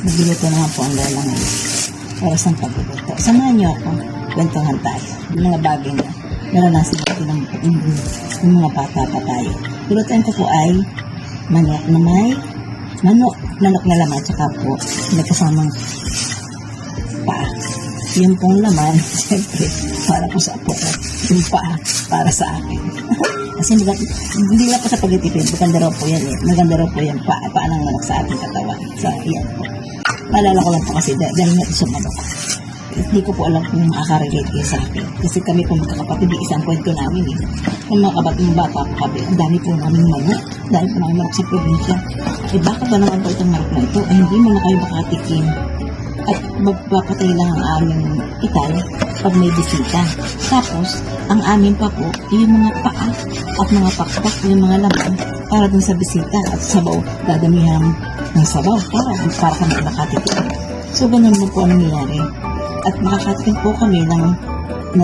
Nagluluto naman po ang lola ngayon. Oras ng pagluluto. Samahan niyo ako. Kwentuhan tayo. Yung mga bagay na naranasin natin ng mga bata pa tayo. Lulutuin ko po ay manok na may manok na laman, tsaka po nagkasamang paa. Yung pong laman, siyempre, para po sa apo ko. Yung paa, para sa akin. Kasi hindi lang po sa pagtitipid, maganda raw po yan eh. Maganda raw po yan, paa ng manok sa ating katawan. So, yan po. Maalala ko lang po kasi dahil nga sa manok. Hindi ko po alam kung makaka-relate kayo sa akin. Kasi kami po magkakapatid, isang kwento namin eh. Yung mga kapatid ng bata po kami, ang dami po namin manok. Dahil po namin manok sa probinsya. Eh bakit ba naman po itong manok na ito? Ay hindi mo na kayo makatikim. At magpapatay lang ang aming ital pag may bisita. Tapos, ang amin pa po, yung mga paa at mga pakpak, yung mga laman para dun sa bisita at sabaw, dadamihan ng sabaw para kami nakatikim. So, ganun na po ang nangyayari. At makakatikim po kami ng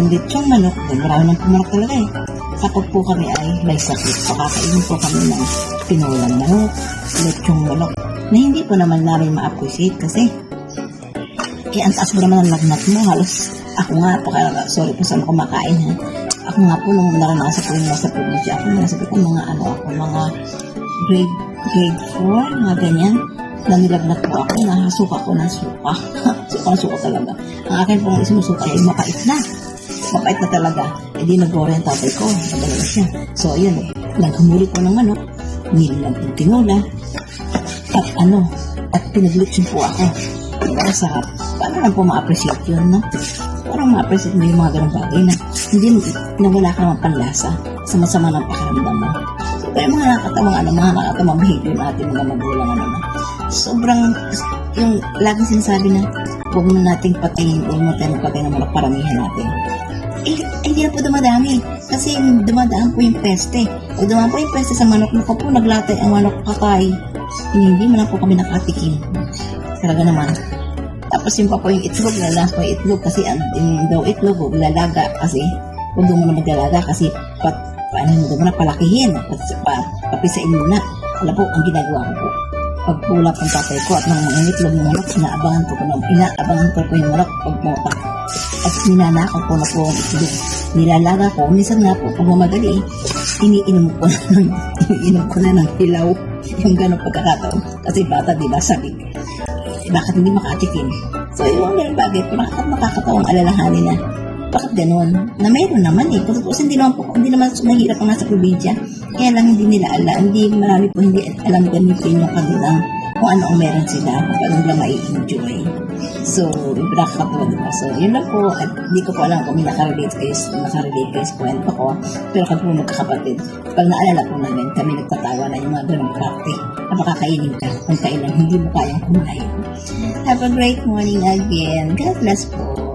litsyong manok, dahil marami ng pumanok talaga eh. Kapag po kami ay may sakit, so kakainin po kami ng pinulang manok, litsyong manok, na hindi po naman namin ma-appreciate kasi ang taas mo naman ang lagnat mo, halos ako nga po, kaya sorry po saan ako kumakain ha. Ako nga po, nung naranasan ko yung nasa probinsya, ako nasabi ko mga grade 4, mga ganyan, na nilagnat po ako, nahasuka ko ng suka. suka talaga. Ang akin pong isinusuka ay mapait na talaga. E di nag-worry ang tatay ko, nagdala siya. So, ayun, naghumuli ko ng manok, nilang yung tinola, at pinaglutsin po ako. Diba, sarap. Paano lang po ma-appreciate yun, no? Parang ma-appreciate mo yung mga ganang bagay na hindi nawala ka naman panlasa, sama-sama ng pakaramdam mo. So, kaya mga nakatawang behavior na ating mga magulang, sobrang, yung laging sinasabi na, huwag mo nating patayin, huwag mo tayo patay na manok, paramihan natin. Hindi na po dumadami. Kasi dumadaan po yung peste. Pag dumadaan po yung peste sa manok, po naglatay ang manok patay. Hindi mo na po kami nakatikim. Talaga naman. Tapos yung pa po yung itlog, lalas po yung itlog kasi daw itlog, huwag lalaga kasi huwag mo na maglalaga kasi paano mo na palakihin, papisain mo na. Alam po, ang ginagawa ko po, pag pulap ang tatay ko at mga itlog ng manok, inaabangan ko po yung manok pag motak. At ninanakaw ko na po ang itlog. Nilalaga ko, minsan nga po, pag mamagali, iniinom ko na ng hilaw, yung gano'ng pagkakataon. Kasi bata, di ba, sabi, bakit hindi makatikim? So, yung mga bagay, nakakatawang alalahanin na, bakit gano'n? Na mayroon naman eh. Kasi hindi naman mahirap ang nasa probinsya. Kaya lang hindi nila alam. Marami po hindi alam gamitin yung kanilang kung ano ang meron sila, kung paano nila mai-enjoy. So, nakakatawa diba? So, yun lang po. At hindi ko po alam kung may nakarelate kayo sa kwento ko. Pero kung po magkakapatid, pag naalala po namin, kami nagtatawa na yung mga ganong party. Napakakainin ka kung kailan hindi mo kayang kumain. Have a great morning again. God bless po.